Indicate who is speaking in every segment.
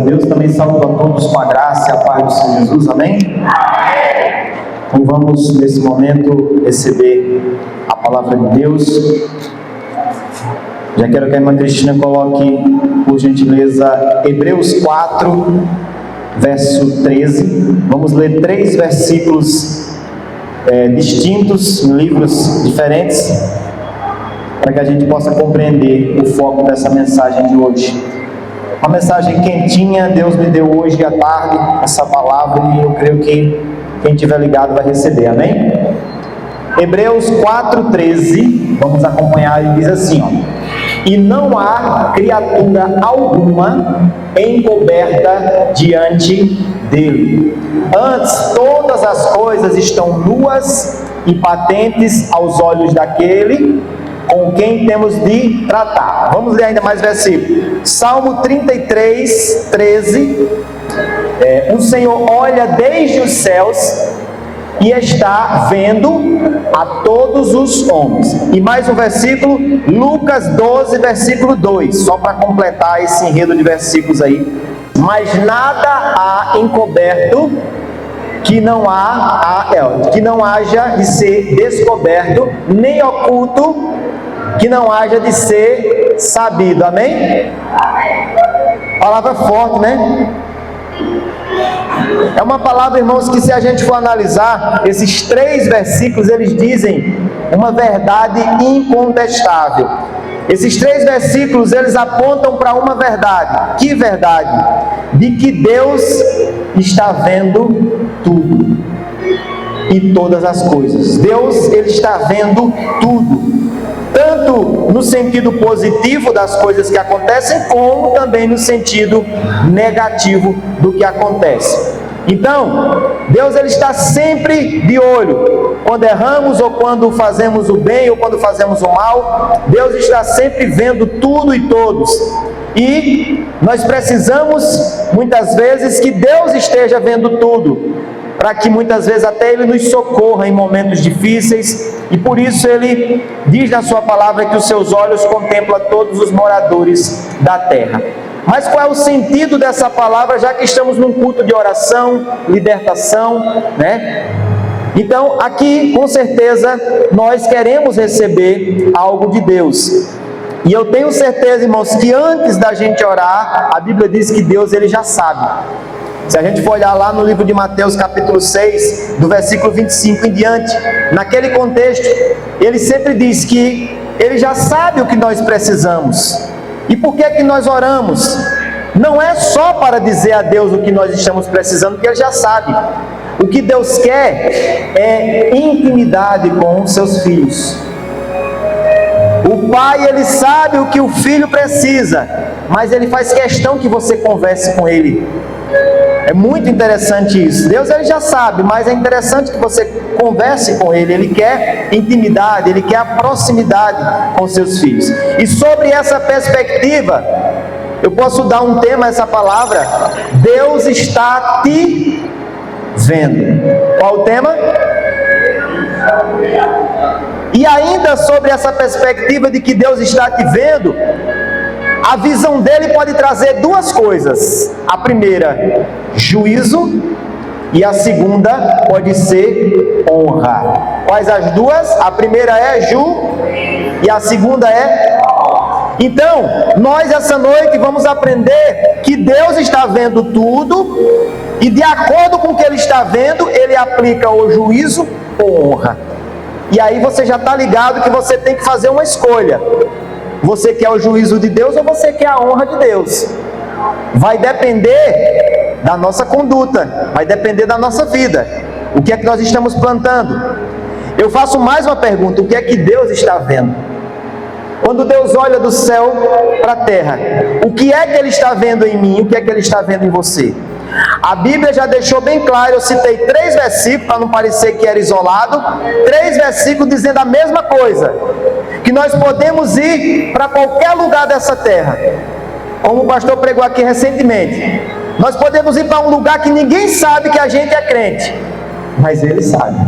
Speaker 1: Deus também saúde a todos com a graça e a paz do Senhor Jesus, amém? Então vamos nesse momento receber a palavra de Deus. Já quero que a irmã Cristina coloque, por gentileza, Hebreus 4, verso 13. Vamos ler 3 versículos distintos, em livros diferentes, para que a gente possa compreender o foco dessa mensagem de hoje. Uma mensagem quentinha, Deus me deu hoje à tarde essa palavra e eu creio que quem estiver ligado vai receber, amém? Hebreus 4,13, vamos acompanhar, e diz assim, e não há criatura alguma encoberta diante dele. Antes, todas as coisas estão nuas e patentes aos olhos daquele com quem temos de tratar. Vamos ler ainda mais versículo. Salmo 33, 13. O Senhor olha desde os céus e está vendo a todos os homens. E mais um versículo, Lucas 12, versículo 2, só para completar esse enredo de versículos aí. Mas nada há encoberto que não haja de ser descoberto, nem oculto que não haja de ser sabido, amém? Palavra forte, né? É uma palavra, irmãos, que se a gente for analisar, esses 3 versículos, eles dizem uma verdade incontestável. Esses 3 versículos, eles apontam para uma verdade. Que verdade? De que Deus está vendo tudo e todas as coisas. Deus, ele está vendo tudo. Tanto no sentido positivo das coisas que acontecem, como também no sentido negativo do que acontece. Então, Deus ele está sempre de olho. Quando erramos, ou quando fazemos o bem, ou quando fazemos o mal, Deus está sempre vendo tudo e todos. E nós precisamos, muitas vezes, que Deus esteja vendo tudo, para que muitas vezes até Ele nos socorra em momentos difíceis, e por isso Ele diz na sua palavra que os seus olhos contemplam todos os moradores da terra. Mas qual é o sentido dessa palavra, já que estamos num culto de oração, libertação, né? Então aqui com certeza nós queremos receber algo de Deus. E eu tenho certeza, irmãos, que antes da gente orar, a Bíblia diz que Deus ele já sabe. Se a gente for olhar lá no livro de Mateus capítulo 6, do versículo 25 em diante, naquele contexto, ele sempre diz que ele já sabe o que nós precisamos. E por que que nós oramos? Não é só para dizer a Deus o que nós estamos precisando, porque ele já sabe. O que Deus quer é intimidade com os seus filhos. O pai, ele sabe o que o filho precisa, mas ele faz questão que você converse com ele. É muito interessante isso. Deus ele já sabe, mas é interessante que você converse com ele. Ele quer intimidade, ele quer a proximidade com seus filhos. E sobre essa perspectiva, eu posso dar um tema a essa palavra: Deus está te vendo. Qual o tema? E ainda sobre essa perspectiva de que Deus está te vendo, a visão dele pode trazer 2 coisas. A primeira, juízo, e a segunda pode ser honra. Quais as 2? A primeira é e a segunda é. Então, nós essa noite vamos aprender que Deus está vendo tudo, e de acordo com o que ele está vendo, ele aplica o juízo ou honra. E aí você já está ligado que você tem que fazer uma escolha. Você quer o juízo de Deus ou você quer a honra de Deus? Vai depender da nossa conduta, vai depender da nossa vida. O que é que nós estamos plantando? Eu faço mais uma pergunta: o que é que Deus está vendo? Quando Deus olha do céu para a terra, o que é que Ele está vendo em mim? O que é que Ele está vendo em você? A Bíblia já deixou bem claro, eu citei 3 versículos para não parecer que era isolado, 3 versículos dizendo a mesma coisa, que nós podemos ir para qualquer lugar dessa terra, como o pastor pregou aqui recentemente. Nós podemos ir para um lugar que ninguém sabe que a gente é crente, mas Ele sabe.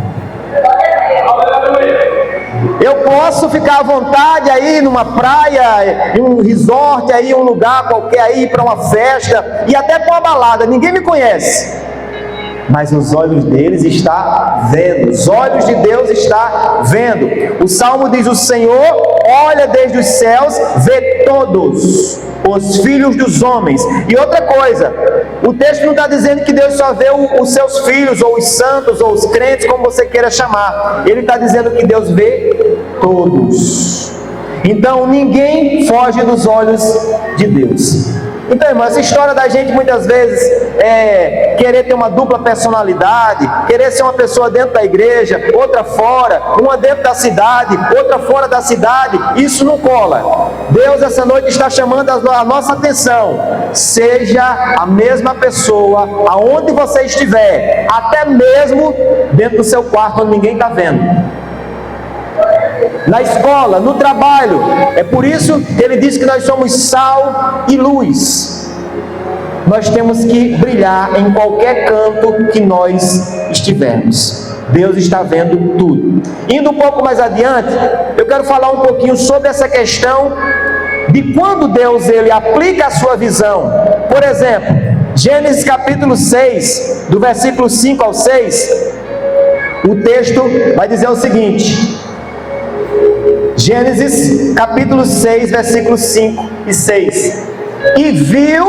Speaker 1: Eu posso ficar à vontade aí numa praia, em um resort aí, um lugar qualquer aí, para uma festa, e até para uma balada, ninguém me conhece. Mas os olhos deles estão vendo, os olhos de Deus estão vendo. O Salmo diz: o Senhor olha desde os céus, vê todos os filhos dos homens. E outra coisa, o texto não está dizendo que Deus só vê os seus filhos, ou os santos, ou os crentes, como você queira chamar. Ele está dizendo que Deus vê todos. Então ninguém foge dos olhos de Deus. Então, irmão, essa história da gente muitas vezes querer ter uma dupla personalidade, querer ser uma pessoa dentro da igreja, outra fora, uma dentro da cidade, outra fora da cidade, isso não cola. Deus essa noite está chamando a nossa atenção. Seja a mesma pessoa aonde você estiver, até mesmo dentro do seu quarto onde ninguém está vendo. Na escola, no trabalho. É por isso que ele diz que nós somos sal e luz. Nós temos que brilhar em qualquer canto que nós estivermos. Deus está vendo tudo. Indo um pouco mais adiante, eu quero falar um pouquinho sobre essa questão de quando Deus ele aplica a sua visão. Por exemplo, Gênesis capítulo 6, do versículo 5 ao 6, o texto vai dizer o seguinte: Gênesis capítulo 6, versículos 5 e 6. E viu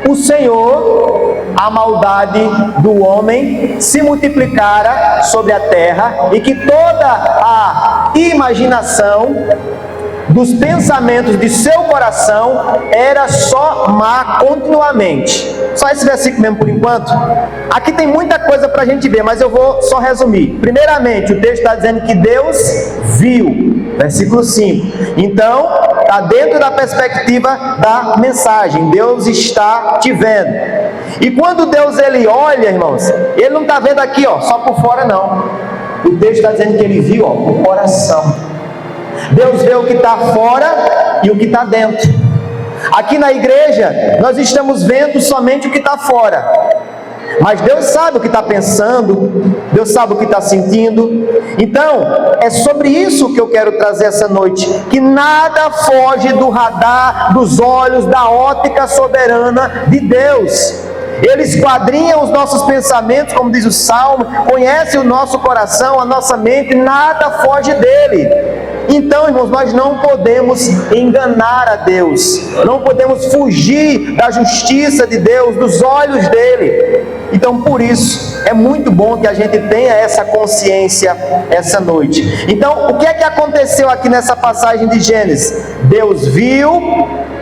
Speaker 1: o Senhor a maldade do homem se multiplicara sobre a terra, e que toda a imaginação dos pensamentos de seu coração era só má continuamente. Só esse versículo mesmo por enquanto. Aqui tem muita coisa para a gente ver, mas eu vou só resumir. Primeiramente, o texto está dizendo que Deus viu, versículo 5. Então, está dentro da perspectiva da mensagem. Deus está te vendo. E quando Deus ele olha, irmãos, ele não está vendo aqui, ó, só por fora não. O texto está dizendo que ele viu, ó, o coração. Deus vê o que está fora e o que está dentro. Aqui na igreja, nós estamos vendo somente o que está fora, mas Deus sabe o que está pensando, Deus sabe o que está sentindo. Então, é sobre isso que eu quero trazer essa noite, que nada foge do radar, dos olhos, da ótica soberana de Deus. Ele esquadrinha os nossos pensamentos, como diz o Salmo, conhece o nosso coração, a nossa mente, nada foge dele. Então, irmãos, nós não podemos enganar a Deus, não podemos fugir da justiça de Deus, dos olhos dele. Então, por isso, é muito bom que a gente tenha essa consciência essa noite. Então, o que é que aconteceu aqui nessa passagem de Gênesis? Deus viu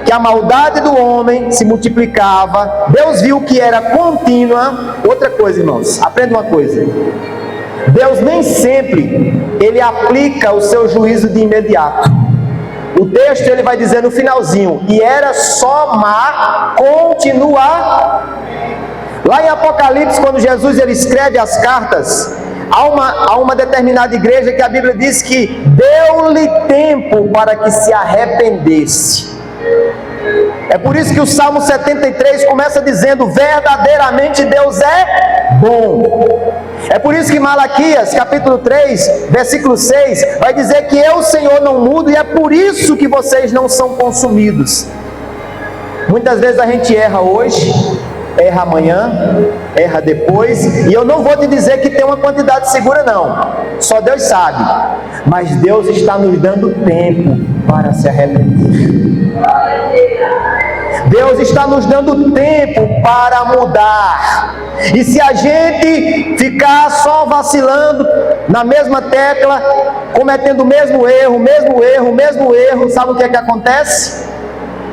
Speaker 1: que a maldade do homem se multiplicava, Deus viu que era contínua. Outra coisa, irmãos, aprenda uma coisa: Deus nem sempre ele aplica o seu juízo de imediato. O texto ele vai dizer no finalzinho: e era só má continuar. Lá em Apocalipse, quando Jesus ele escreve as cartas a uma determinada igreja, que a Bíblia diz que deu-lhe tempo para que se arrependesse. É por isso que o Salmo 73 começa dizendo: verdadeiramente Deus é bom. É por isso que Malaquias capítulo 3, versículo 6 vai dizer que eu, Senhor, não mudo, e é por isso que vocês não são consumidos. Muitas vezes a gente erra hoje, erra amanhã, erra depois, e eu não vou te dizer que tem uma quantidade segura não, só Deus sabe, mas Deus está nos dando tempo para se arrepender. Deus está nos dando tempo para mudar. E se a gente ficar só vacilando na mesma tecla, cometendo o mesmo erro, sabe o que é que acontece?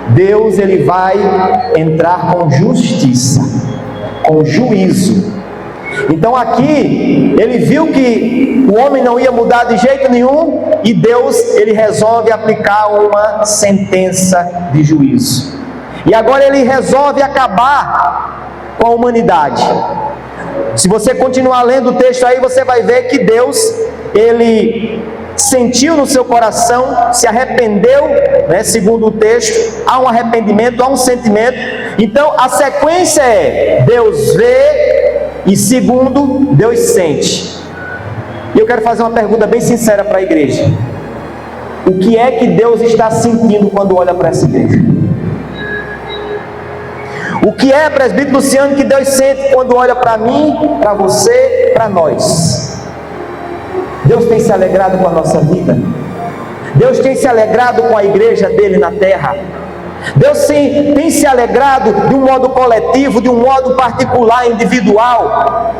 Speaker 1: Deus ele vai entrar com justiça, com juízo. Então aqui ele viu que o homem não ia mudar de jeito nenhum, e Deus ele resolve aplicar uma sentença de juízo. E agora ele resolve acabar com a humanidade. Se você continuar lendo o texto aí, você vai ver que Deus ele sentiu no seu coração, se arrependeu, né, segundo o texto, há um arrependimento, há um sentimento. Então a sequência é: Deus vê, e segundo, Deus sente. E eu quero fazer uma pergunta bem sincera para a igreja. O que é que Deus está sentindo quando olha para essa igreja? O que é, presbítero Luciano, que Deus sente quando olha para mim, para você, para nós? Deus tem se alegrado com a nossa vida? Deus tem se alegrado com a igreja dele na terra? Deus sim, tem se alegrado de um modo coletivo, de um modo particular, individual?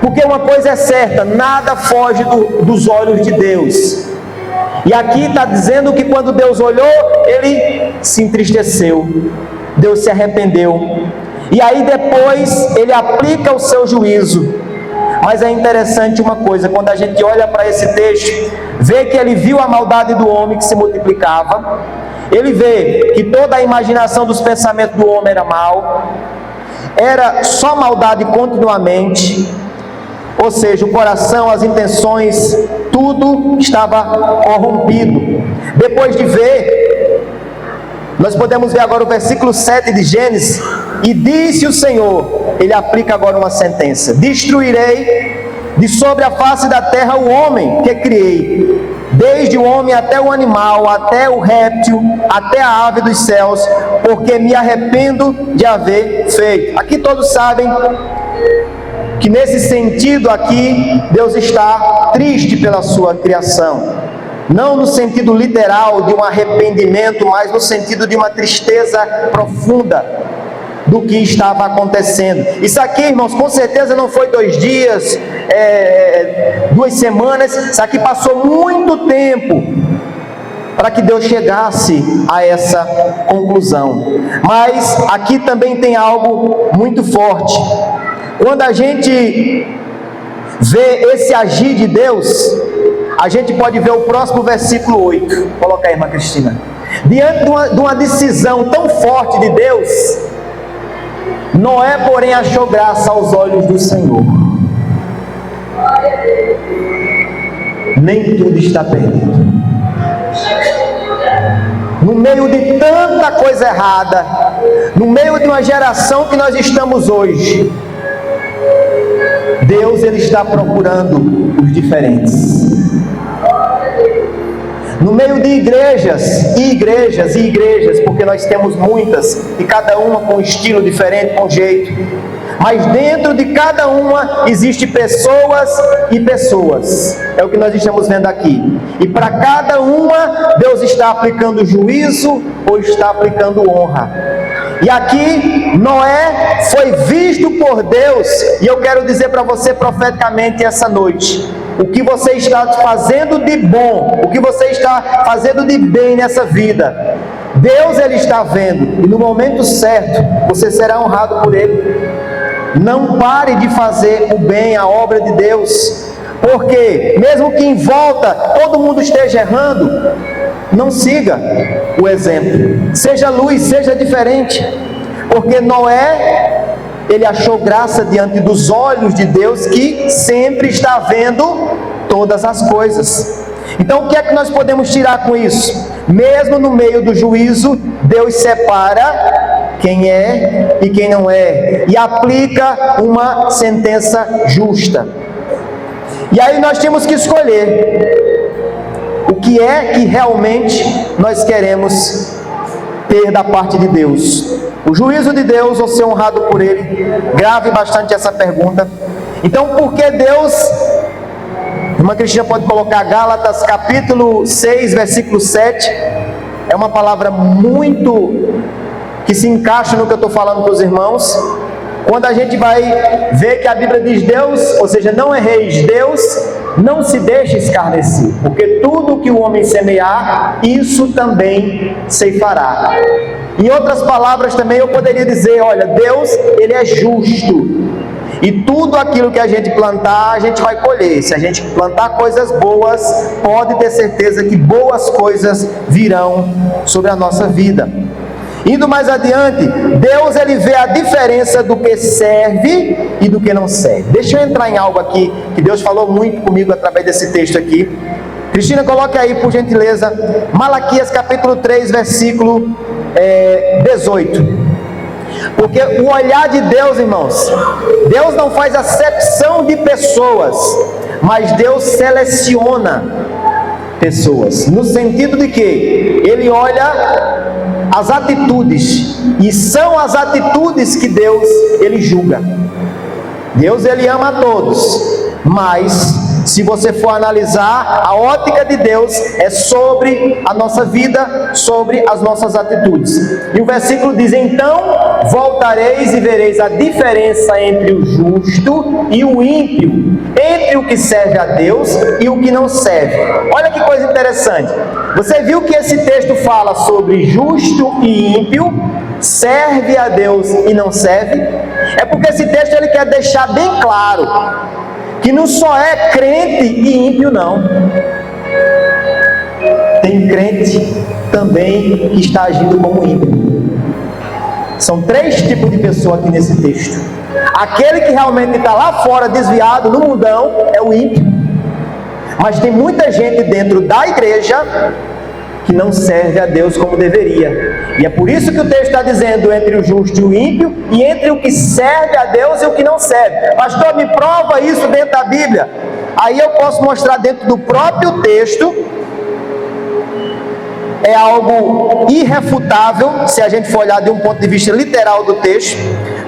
Speaker 1: Porque uma coisa é certa, nada foge dos olhos de Deus. E aqui está dizendo que quando Deus olhou, ele se entristeceu, Deus se arrependeu, e aí depois ele aplica o seu juízo. Mas é interessante uma coisa, quando a gente olha para esse texto, vê que ele viu a maldade do homem que se multiplicava, ele vê que toda a imaginação dos pensamentos do homem era mal, era só maldade continuamente, ou seja, o coração, as intenções, tudo estava corrompido. Depois de ver, nós podemos ver agora o versículo 7 de Gênesis, e disse o Senhor, ele aplica agora uma sentença: destruirei de sobre a face da terra o homem que criei, desde o homem até o animal, até o réptil, até a ave dos céus, porque me arrependo de haver feito. Aqui todos sabem que nesse sentido aqui, Deus está triste pela sua criação. Não no sentido literal de um arrependimento, mas no sentido de uma tristeza profunda do que estava acontecendo. Isso aqui, irmãos, com certeza não foi 2 dias, 2 semanas. Isso aqui passou muito tempo para que Deus chegasse a essa conclusão. Mas aqui também tem algo muito forte. Quando a gente vê esse agir de Deus, a gente pode ver o próximo versículo 8. Coloca aí, irmã Cristina. Diante de uma decisão tão forte de Deus, Noé, porém, achou graça aos olhos do Senhor. Nem tudo está perdido. No meio de tanta coisa errada, no meio de uma geração que nós estamos hoje, Deus, ele está procurando os diferentes. No meio de igrejas, e igrejas, e igrejas, porque nós temos muitas, e cada uma com um estilo diferente, com jeito, mas dentro de cada uma existe pessoas e pessoas, é o que nós estamos vendo aqui, e para cada uma Deus está aplicando juízo ou está aplicando honra. E aqui Noé foi visto por Deus, e eu quero dizer para você profeticamente essa noite: o que você está fazendo de bom, o que você está fazendo de bem nessa vida, Deus, ele está vendo, e no momento certo você será honrado por ele. Não pare de fazer o bem, a obra de Deus, porque mesmo que em volta todo mundo esteja errando, não siga o exemplo, seja luz, seja diferente, porque Noé, ele achou graça diante dos olhos de Deus, que sempre está vendo todas as coisas. Então o que é que nós podemos tirar com isso? Mesmo no meio do juízo, Deus separa quem é e quem não é, e aplica uma sentença justa. E aí nós temos que escolher o que é que realmente nós queremos ter da parte de Deus: o juízo de Deus ou ser honrado por ele? Grave bastante essa pergunta. Então, por que Deus... Irmã Cristina pode colocar Gálatas capítulo 6, versículo 7. É uma palavra muito que se encaixa no que eu estou falando para os irmãos. Quando a gente vai ver que a Bíblia diz: Deus, ou seja, não erreis, Deus não se deixa escarnecer, porque tudo que o homem semear, isso também ceifará. Em outras palavras também eu poderia dizer: olha, Deus, ele é justo, e tudo aquilo que a gente plantar, a gente vai colher. Se a gente plantar coisas boas, pode ter certeza que boas coisas virão sobre a nossa vida. Indo mais adiante, Deus, ele vê a diferença do que serve e do que não serve. Deixa eu entrar em algo aqui que Deus falou muito comigo através desse texto aqui. Cristina, coloque aí, por gentileza, Malaquias capítulo 3, versículo 18. Porque o olhar de Deus, irmãos, Deus não faz acepção de pessoas. mas Deus seleciona pessoas, no sentido de que Ele olha as atitudes, e são as atitudes que Deus, Ele julga. Deus, Ele ama a todos, mas se você for analisar, a ótica de Deus é sobre a nossa vida, sobre as nossas atitudes. E o versículo diz: então voltareis e vereis a diferença entre o justo e o ímpio, entre o que serve a Deus e o que não serve. Olha que coisa interessante. Você viu que esse texto fala sobre justo e ímpio, serve a Deus e não serve? É porque esse texto ele quer deixar bem claro que não só é crente e ímpio, não. Tem crente também que está agindo como ímpio. São 3 tipos de pessoa aqui nesse texto. Aquele que realmente está lá fora, desviado no mundão, é o ímpio. Mas tem muita gente dentro da igreja que não serve a Deus como deveria. E é por isso que o texto está dizendo entre o justo e o ímpio, e entre o que serve a Deus e o que não serve. Pastor, me prova isso dentro da Bíblia. Aí eu posso mostrar dentro do próprio texto. É algo irrefutável, se a gente for olhar de um ponto de vista literal do texto.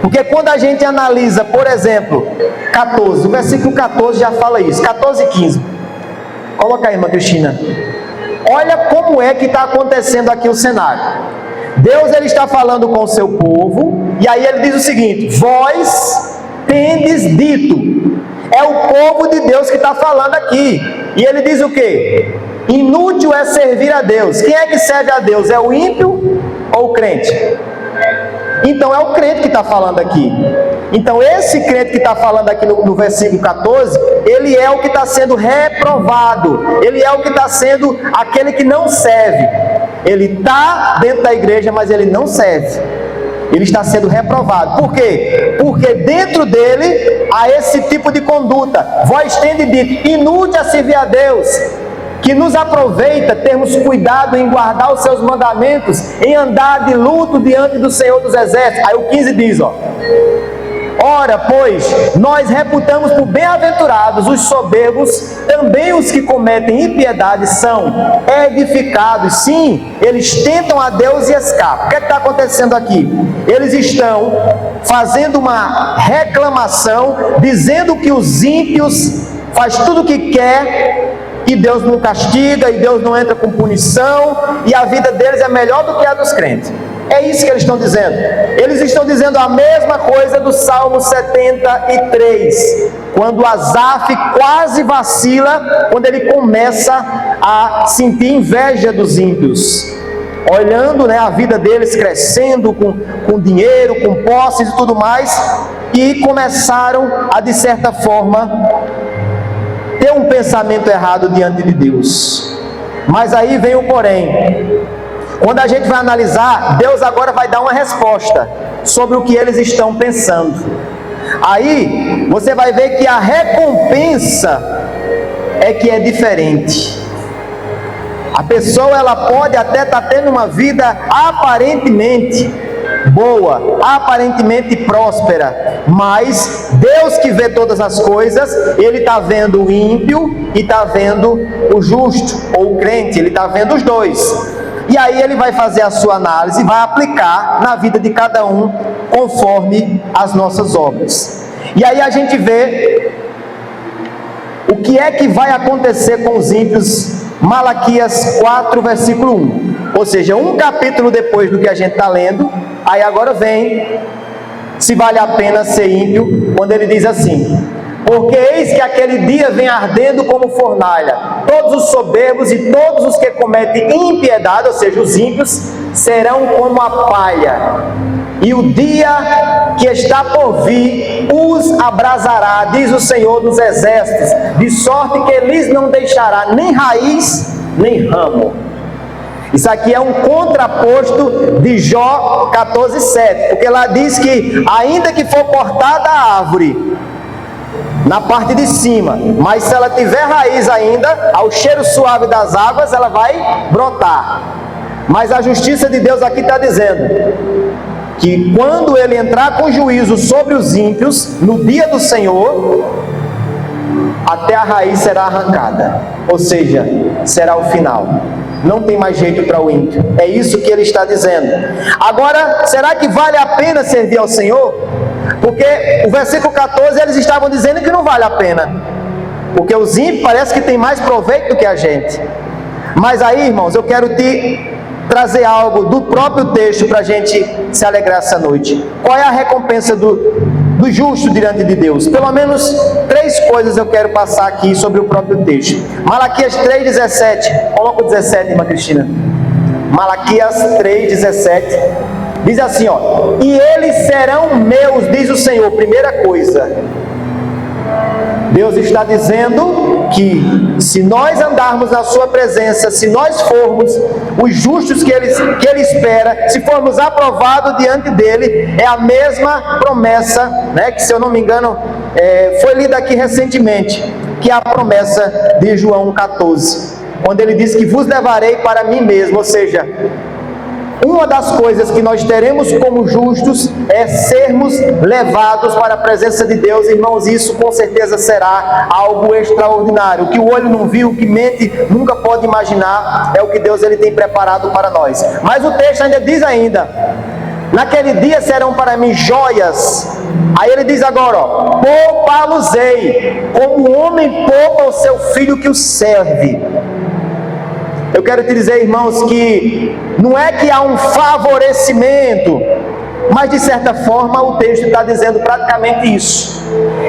Speaker 1: Porque quando a gente analisa, por exemplo, 14, o versículo 14 já fala isso, 14 e 15. Coloca aí, irmã Cristina. Olha como é que está acontecendo aqui o cenário. Deus, ele está falando com o seu povo, e aí ele diz o seguinte: vós tendes dito. É o povo de Deus que está falando aqui. E ele diz o quê? Inútil é servir a Deus. Quem é que serve a Deus? É o ímpio ou o crente? Então é o crente que está falando aqui. Então esse crente que está falando aqui no versículo 14, ele é o que está sendo reprovado. Ele é o que está sendo aquele que não serve. Ele está dentro da igreja, mas ele não serve. Ele está sendo reprovado. Por quê? Porque dentro dele há esse tipo de conduta. Vós tendes dito, inútil é servir a Deus. Que nos aproveita termos cuidado em guardar os seus mandamentos, em andar de luto diante do Senhor dos Exércitos. Aí o 15 diz, ora, pois, nós reputamos por bem-aventurados os soberbos, também os que cometem impiedade são edificados. Sim, eles tentam a Deus e escapam. O que está acontecendo aqui? Eles estão fazendo uma reclamação, dizendo que os ímpios faz tudo o que quer, e Deus não castiga, e Deus não entra com punição, e a vida deles é melhor do que a dos crentes. É isso que eles estão dizendo. Eles estão dizendo a mesma coisa do Salmo 73, quando Asaf quase vacila, quando ele começa a sentir inveja dos ímpios, olhando a vida deles crescendo com dinheiro, com posses e tudo mais, e começaram a, de certa forma, ter um pensamento errado diante de Deus. Mas aí vem o porém. Quando a gente vai analisar, Deus agora vai dar uma resposta sobre o que eles estão pensando. Aí você vai ver que a recompensa é que é diferente. A pessoa, ela pode até estar tendo uma vida aparentemente boa, aparentemente próspera, mas Deus, que vê todas as coisas, Ele está vendo o ímpio e está vendo o justo, ou o crente, Ele está vendo os dois. E aí Ele vai fazer a sua análise e vai aplicar na vida de cada um, conforme as nossas obras. E aí a gente vê o que é que vai acontecer com os ímpios. Malaquias 4, versículo 1. Ou seja, um capítulo depois do que a gente está lendo, aí agora vem, se vale a pena ser ímpio, quando ele diz assim: porque eis que aquele dia vem ardendo como fornalha, todos os soberbos e todos os que cometem impiedade, ou seja, os ímpios, serão como a palha, e o dia que está por vir os abrasará, diz o Senhor dos Exércitos, de sorte que lhes não deixará nem raiz, nem ramo. Isso aqui é um contraposto de Jó 14:7, porque lá diz que ainda que for cortada a árvore na parte de cima, mas se ela tiver raiz ainda, ao cheiro suave das águas, ela vai brotar. Mas a justiça de Deus aqui está dizendo que quando Ele entrar com juízo sobre os ímpios, no dia do Senhor, até a raiz será arrancada, ou seja, será o final. Não tem mais jeito para o ímpio. É isso que ele está dizendo. Agora, será que vale a pena servir ao Senhor? Porque o versículo 14 eles estavam dizendo que não vale a pena, porque os ímpios parece que tem mais proveito do que a gente. Mas aí, irmãos, eu quero te trazer algo do próprio texto para a gente se alegrar essa noite. Qual é a recompensa do justo diante de Deus? Pelo menos 3 coisas eu quero passar aqui sobre o próprio texto. Malaquias 3,17. Coloca o 17, irmã Cristina. Malaquias 3,17. Diz assim, ó: e eles serão meus, diz o Senhor. Primeira coisa, Deus está dizendo que se nós andarmos na sua presença, se nós formos os justos que ele espera, se formos aprovados diante dele, é a mesma promessa, né, que, se eu não me engano, foi lida aqui recentemente, que é a promessa de João 14, quando ele diz que vos levarei para mim mesmo. Ou seja, uma das coisas que nós teremos como justos é sermos levados para a presença de Deus, irmãos. Isso com certeza será algo extraordinário. O que o olho não viu, o que mente nunca pode imaginar, é o que Deus ele tem preparado para nós. Mas o texto ainda diz ainda: naquele dia serão para mim joias. Aí ele diz agora, ó: poupá-los-ei, como o homem poupa o seu filho que o serve. Eu quero te dizer, irmãos, que não é que há um favorecimento, mas de certa forma o texto está dizendo praticamente isso.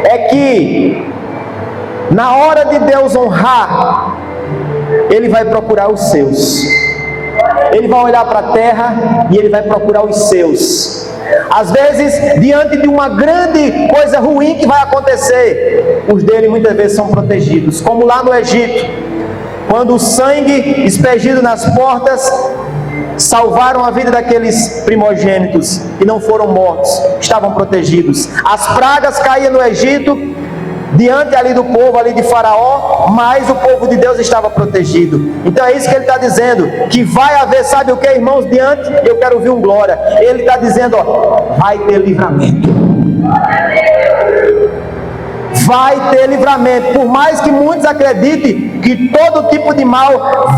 Speaker 1: É que na hora de Deus honrar, Ele vai procurar os seus. Ele vai olhar para a terra e Ele vai procurar os seus. Às vezes, diante de uma grande coisa ruim que vai acontecer, os dele muitas vezes são protegidos, como lá no Egito, quando o sangue espergido nas portas salvaram a vida daqueles primogênitos que não foram mortos, estavam protegidos. As pragas caíam no Egito, diante ali do povo, ali de Faraó, mas o povo de Deus estava protegido. Então é isso que ele está dizendo, que vai haver, sabe o que, irmãos? Diante, eu quero ouvir um glória. Ele está dizendo, ó, vai ter livramento. Vai ter livramento. Por mais que muitos acreditem que todo tipo de mal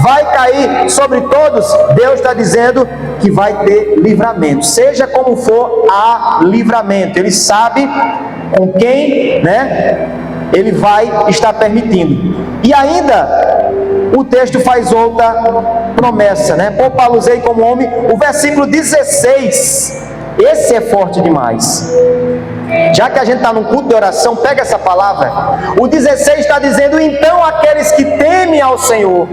Speaker 1: vai cair sobre todos, Deus está dizendo que vai ter livramento. Seja como for, há livramento. Ele sabe com quem, né, Ele vai estar permitindo. E ainda o texto faz outra promessa, né? Poupá-los-ei como homem. O versículo 16, esse é forte demais. Já que a gente está num culto de oração, pega essa palavra. O 16 está dizendo: então aqueles que temem ao Senhor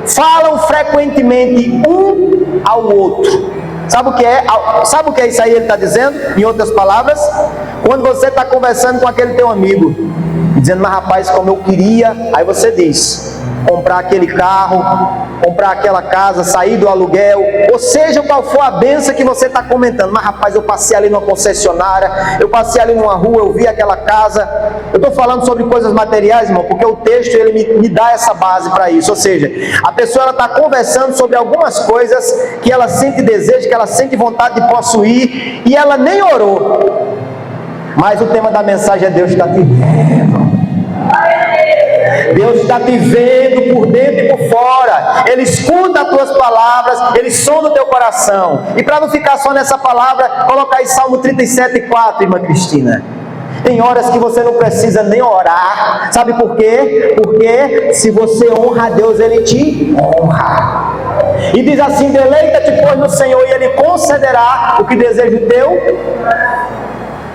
Speaker 1: falam frequentemente um ao outro. Sabe o que é? Sabe o que é isso aí? Ele está dizendo, em outras palavras, quando você está conversando com aquele teu amigo, dizendo: mas rapaz, como eu queria, aí você diz, comprar aquele carro, comprar aquela casa, sair do aluguel, ou seja, qual for a benção que você está comentando. Mas rapaz, eu passei ali numa concessionária, eu passei ali numa rua, eu vi aquela casa. Eu estou falando sobre coisas materiais, irmão, porque o texto ele me dá essa base para isso. Ou seja, a pessoa está conversando sobre algumas coisas que ela sente desejo, que ela sente vontade de possuir, e ela nem orou, mas o tema da mensagem é: Deus está te vendo. Deus está te vendo por dentro e por fora. Ele escuta as tuas palavras, Ele sonda o teu coração. E para não ficar só nessa palavra, coloca aí Salmo 37,4, irmã Cristina. Tem horas que você não precisa nem orar. Sabe por quê? Porque se você honra a Deus, Ele te honra. E diz assim: deleita-te, pois, no Senhor, e Ele concederá o que deseja o teu.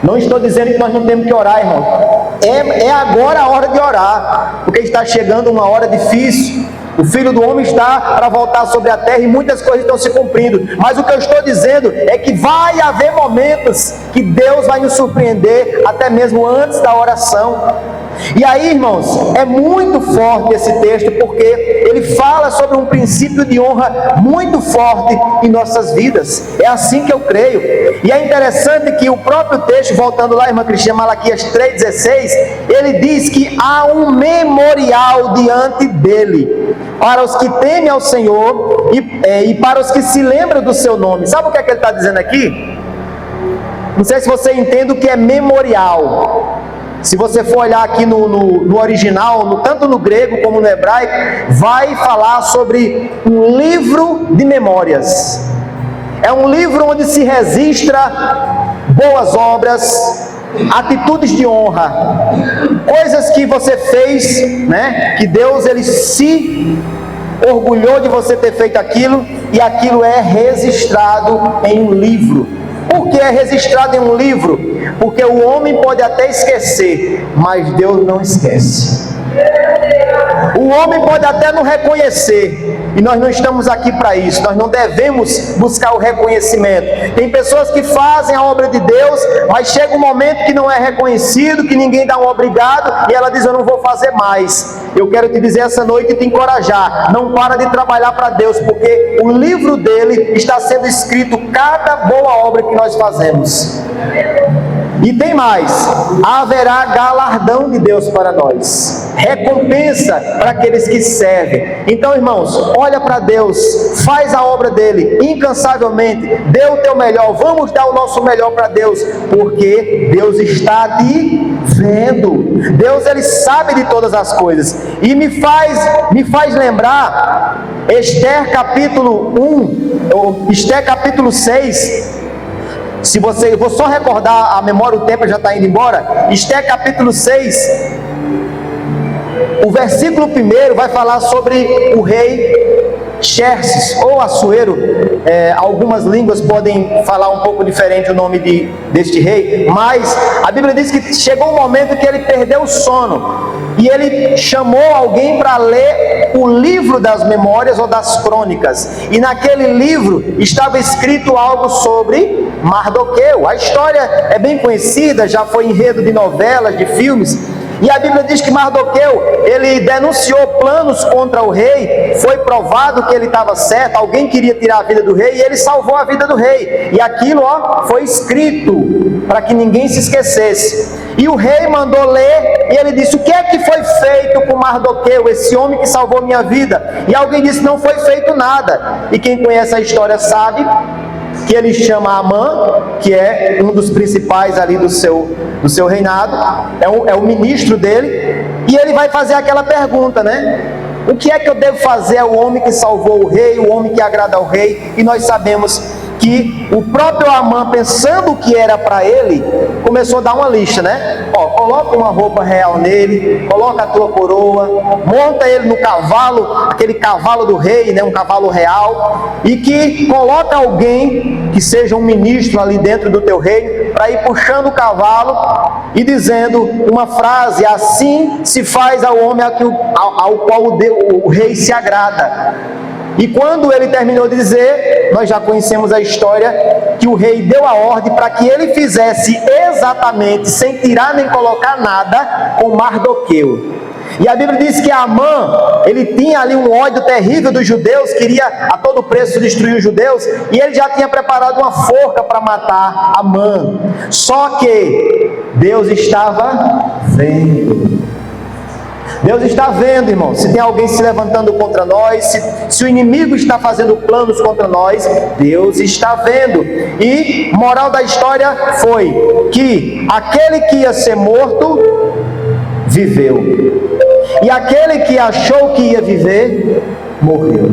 Speaker 1: Não estou dizendo que nós não temos que orar, irmão. É agora a hora de orar, porque está chegando uma hora difícil. O Filho do Homem está para voltar sobre a terra e muitas coisas estão se cumprindo. Mas o que eu estou dizendo é que vai haver momentos que Deus vai nos surpreender, até mesmo antes da oração. E aí, irmãos, é muito forte esse texto, porque ele fala sobre um princípio de honra muito forte em nossas vidas. É assim que eu creio. E é interessante que o próprio texto, voltando lá, irmã Cristina, Malaquias 3,16, ele diz que há um memorial diante dele, para os que temem ao Senhor e para os que se lembram do seu nome. Sabe o que é que ele está dizendo aqui? Não sei se você entende o que é memorial. Se você for olhar aqui no original, tanto no grego como no hebraico, vai falar sobre um livro de memórias. É um livro onde se registra boas obras, atitudes de honra, coisas que você fez, né? Que Deus ele se orgulhou de você ter feito aquilo, e aquilo é registrado em um livro. Por que é registrado em um livro? Porque o homem pode até esquecer, mas Deus não esquece. O homem pode até não reconhecer, e nós não estamos aqui para isso. Nós não devemos buscar o reconhecimento. Tem pessoas que fazem a obra de Deus, mas chega um momento que não é reconhecido, que ninguém dá um obrigado, e ela diz: eu não vou fazer mais. Eu quero te dizer essa noite e te encorajar: não para de trabalhar para Deus, porque o livro dele está sendo escrito cada boa obra que nós fazemos. E tem mais: haverá galardão de Deus para nós, recompensa para aqueles que servem. Então, irmãos, olha para Deus, faz a obra dele incansavelmente, dê o teu melhor. Vamos dar o nosso melhor para Deus, porque Deus está te vendo. Deus ele sabe de todas as coisas. E me faz lembrar Esther capítulo 1, ou Esther capítulo 6. Eu vou só recordar a memória, o tempo já está indo embora. Esther capítulo 6, o versículo 1 vai falar sobre o rei Xerxes, ou Assuero. Algumas línguas podem falar um pouco diferente o nome deste rei, mas a Bíblia diz que chegou um momento que ele perdeu o sono, e ele chamou alguém para ler o livro das memórias ou das crônicas, e naquele livro estava escrito algo sobre Mardoqueu. A história é bem conhecida, já foi enredo de novelas, de filmes. E a Bíblia diz que Mardoqueu, ele denunciou planos contra o rei, foi provado que ele estava certo, alguém queria tirar a vida do rei, e ele salvou a vida do rei. E aquilo, foi escrito para que ninguém se esquecesse. E o rei mandou ler, e ele disse: o que é que foi feito com Mardoqueu, esse homem que salvou minha vida? E alguém disse: não foi feito nada. E quem conhece a história sabe que ele chama Amã, que é um dos principais ali do seu reinado, é o ministro dele, e ele vai fazer aquela pergunta, né? O que é que eu devo fazer ao homem que salvou o rei, o homem que agrada ao rei? E nós sabemos que o próprio Amã, pensando que era para ele, começou a dar uma lista, né? Coloca uma roupa real nele, coloca a tua coroa, monta ele no cavalo, aquele cavalo do rei, né? Um cavalo real, e que coloca alguém que seja um ministro ali dentro do teu reino, para ir puxando o cavalo e dizendo uma frase: assim se faz ao homem ao qual o rei se agrada. E quando ele terminou de dizer, nós já conhecemos a história, que o rei deu a ordem para que ele fizesse exatamente, sem tirar nem colocar nada, com Mardoqueu. E a Bíblia diz que Amã, ele tinha ali um ódio terrível dos judeus, queria a todo preço destruir os judeus, e ele já tinha preparado uma forca para matar Amã. Só que Deus estava vendo. Deus está vendo, irmão. Se tem alguém se levantando contra nós, se o inimigo está fazendo planos contra nós, Deus está vendo. E moral da história foi que aquele que ia ser morto, viveu. E aquele que achou que ia viver, morreu.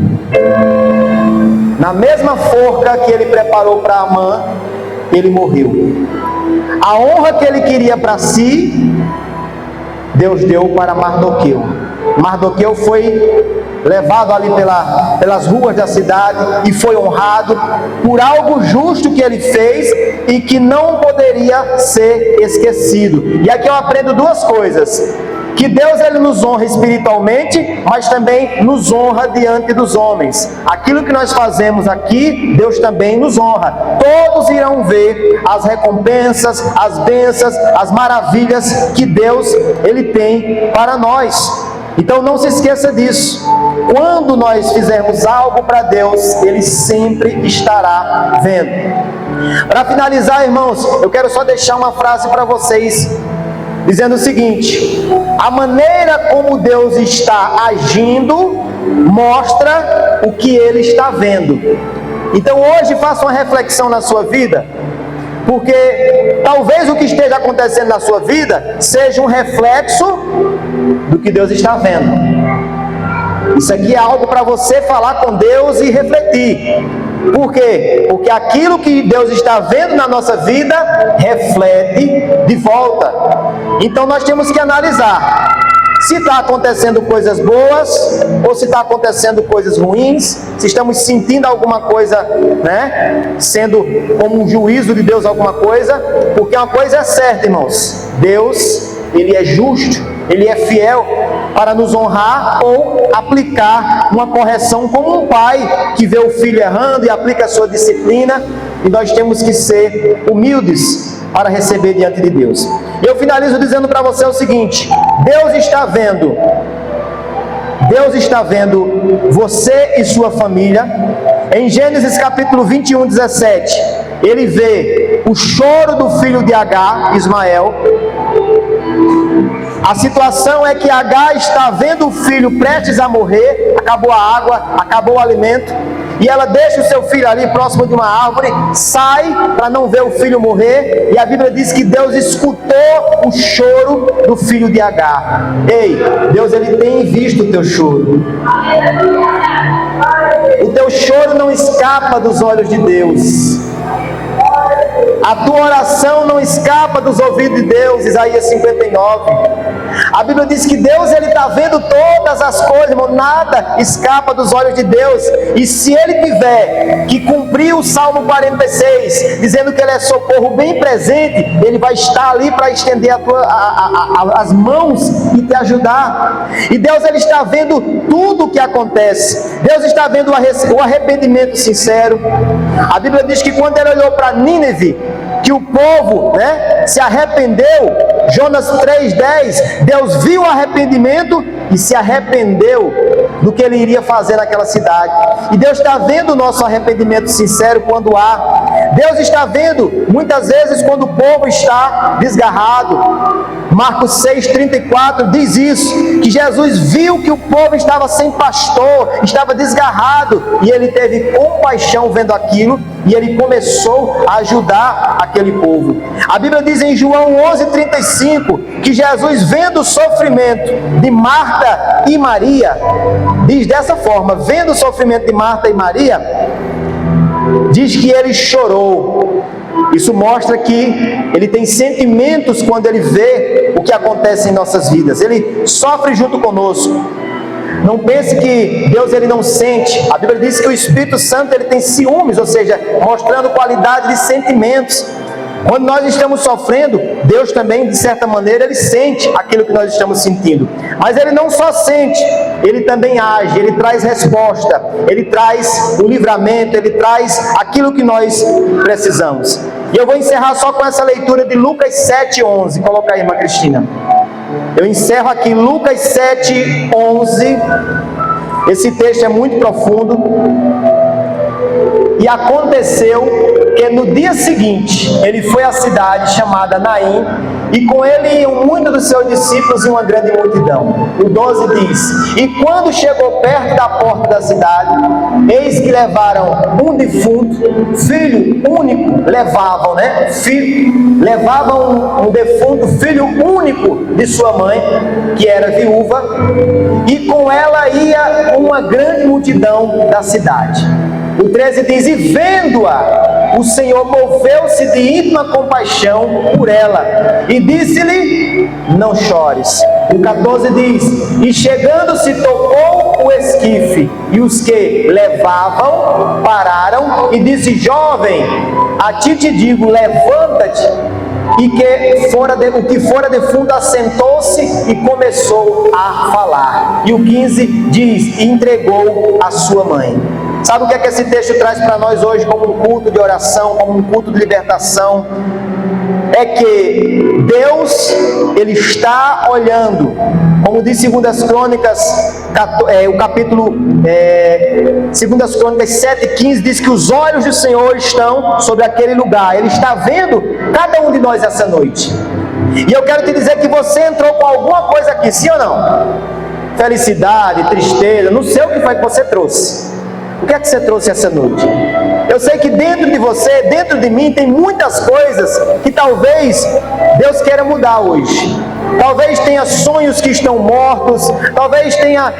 Speaker 1: Na mesma forca que ele preparou para Amã, ele morreu. A honra que ele queria para si, Deus deu para Mardoqueu. Mardoqueu foi levado ali pelas ruas da cidade e foi honrado por algo justo que ele fez e que não poderia ser esquecido. E aqui eu aprendo duas coisas: que Deus ele nos honra espiritualmente, mas também nos honra diante dos homens. Aquilo que nós fazemos aqui, Deus também nos honra. Todos irão ver as recompensas, as bênçãos, as maravilhas que Deus ele tem para nós. Então não se esqueça disso. Quando nós fizermos algo para Deus, Ele sempre estará vendo. Para finalizar, irmãos, eu quero só deixar uma frase para vocês, dizendo o seguinte: a maneira como Deus está agindo mostra o que Ele está vendo. Então hoje faça uma reflexão na sua vida. porque talvez o que esteja acontecendo na sua vida seja um reflexo do que Deus está vendo. Isso aqui é algo para você falar com Deus e refletir. Por quê? Porque aquilo que Deus está vendo na nossa vida reflete de volta. Então nós temos que analisar se está acontecendo coisas boas ou se está acontecendo coisas ruins, se estamos sentindo alguma coisa, né, sendo como um juízo de Deus alguma coisa, porque uma coisa é certa, irmãos: Deus, Ele é justo, Ele é fiel para nos honrar ou aplicar uma correção, como um pai que vê o filho errando e aplica a sua disciplina, e nós temos que ser humildes para receber diante de Deus. E eu finalizo dizendo para você o seguinte: Deus está vendo você e sua família. Em Gênesis capítulo 21, 17, Ele vê o choro do filho de Agar, Ismael. A situação é que Agar está vendo o filho prestes a morrer, acabou a água, acabou o alimento, e ela deixa o seu filho ali próximo de uma árvore, sai para não ver o filho morrer, e a Bíblia diz que Deus escutou o choro do filho de Agar. Ei, Deus, Ele tem visto o teu choro. O teu choro não escapa dos olhos de Deus. A tua oração não escapa dos ouvidos de Deus. Isaías 59. A Bíblia diz que Deus, Ele está vendo todas as coisas, irmão. Nada escapa dos olhos de Deus. E se Ele tiver que cumprir o Salmo 46, dizendo que Ele é socorro bem presente, Ele vai estar ali para estender as mãos e te ajudar. E Deus, Ele está vendo tudo o que acontece. Deus está vendo o arrependimento sincero. A Bíblia diz que quando Ele olhou para Nínive, que o povo, né, se arrependeu, Jonas 3,10, Deus viu o arrependimento e se arrependeu do que Ele iria fazer naquela cidade. E Deus está vendo o nosso arrependimento sincero quando há. Deus está vendo muitas vezes quando o povo está desgarrado. Marcos 6,34 diz isso, que Jesus viu que o povo estava sem pastor, estava desgarrado, e Ele teve compaixão vendo aquilo, e Ele começou a ajudar aquele povo. A Bíblia diz em João 11,35 que Jesus, vendo o sofrimento de Marta e Maria, diz dessa forma: vendo o sofrimento de Marta e Maria, diz que Ele chorou. Isso mostra que Ele tem sentimentos quando Ele vê o que acontece em nossas vidas. Ele sofre junto conosco. Não pense que Deus, Ele não sente. A Bíblia diz que o Espírito Santo, ele tem ciúmes, ou seja, mostrando qualidade de sentimentos. Quando nós estamos sofrendo, Deus também, de certa maneira, Ele sente aquilo que nós estamos sentindo. Mas Ele não só sente, Ele também age, Ele traz resposta, Ele traz o livramento, Ele traz aquilo que nós precisamos. E eu vou encerrar só com essa leitura de Lucas 7,11. Coloca aí, irmã Cristina. Eu encerro aqui Lucas 7,11. Esse texto é muito profundo. E aconteceu que no dia seguinte, ele foi à cidade chamada Naim, e com ele iam muitos dos seus discípulos e uma grande multidão. O 12 diz: e quando chegou perto da porta da cidade, eis que levaram um defunto, filho único, levavam um defunto, filho único de sua mãe, que era viúva, e com ela ia uma grande multidão da cidade. O 13 diz: e vendo-a, o Senhor moveu-se de íntima compaixão por ela, e disse-lhe: não chores. O 14 diz: e chegando-se, tocou o esquife, e os que levavam pararam, e disse: jovem, a ti te digo, levanta-te. E o que fora defunto assentou-se e começou a falar. E o 15 diz: e entregou a sua mãe. Sabe o que é que esse texto traz para nós hoje como um culto de oração, como um culto de libertação? É que Deus, Ele está olhando, como diz 2 Crônicas, o capítulo 2 Crônicas 7,15, diz que os olhos do Senhor estão sobre aquele lugar. Ele está vendo cada um de nós essa noite. E eu quero te dizer que você entrou com alguma coisa aqui, sim ou não? Felicidade, tristeza, não sei o que foi que você trouxe. O que é que você trouxe essa noite? Eu sei que dentro de você, dentro de mim, tem muitas coisas que talvez Deus queira mudar hoje. Talvez tenha sonhos que estão mortos, talvez tenha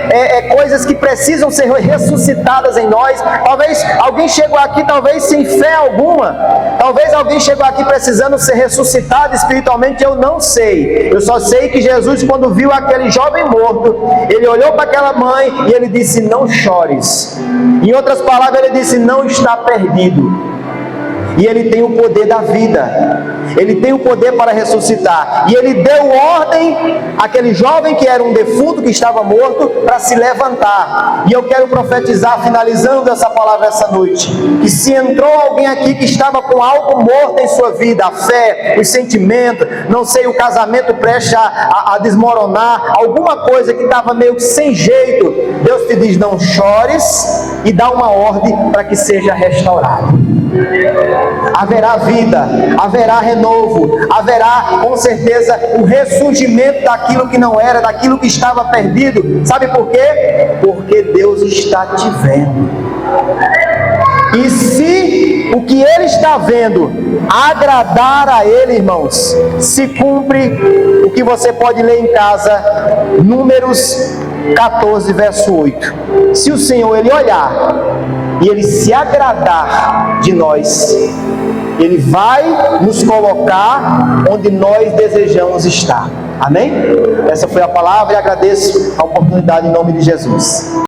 Speaker 1: coisas que precisam ser ressuscitadas em nós. Talvez alguém chegou aqui, talvez sem fé alguma. Talvez alguém chegou aqui precisando ser ressuscitado espiritualmente, eu não sei. Eu só sei que Jesus, quando viu aquele jovem morto, ele olhou para aquela mãe e ele disse: não chores. Em outras palavras, ele disse: não está perdido. E ele tem o poder da vida, ele tem o poder para ressuscitar, e ele deu ordem àquele jovem que era um defunto, que estava morto, para se levantar. E eu quero profetizar, finalizando essa palavra essa noite, que se entrou alguém aqui que estava com algo morto em sua vida, a fé, os sentimentos, não sei, o casamento prestes a desmoronar, alguma coisa que estava meio que sem jeito, Deus te diz: não chores, e dá uma ordem para que seja restaurado. Haverá vida, haverá renovo, haverá com certeza o ressurgimento daquilo que não era, daquilo que estava perdido. Sabe por quê? Porque Deus está te vendo. E se o que Ele está vendo agradar a Ele, irmãos, se cumpre o que você pode ler em casa, Números 14, verso 8. Se o Senhor, Ele olhar e Ele se agradar de nós, Ele vai nos colocar onde nós desejamos estar. Amém? Essa foi a palavra, e agradeço a oportunidade em nome de Jesus.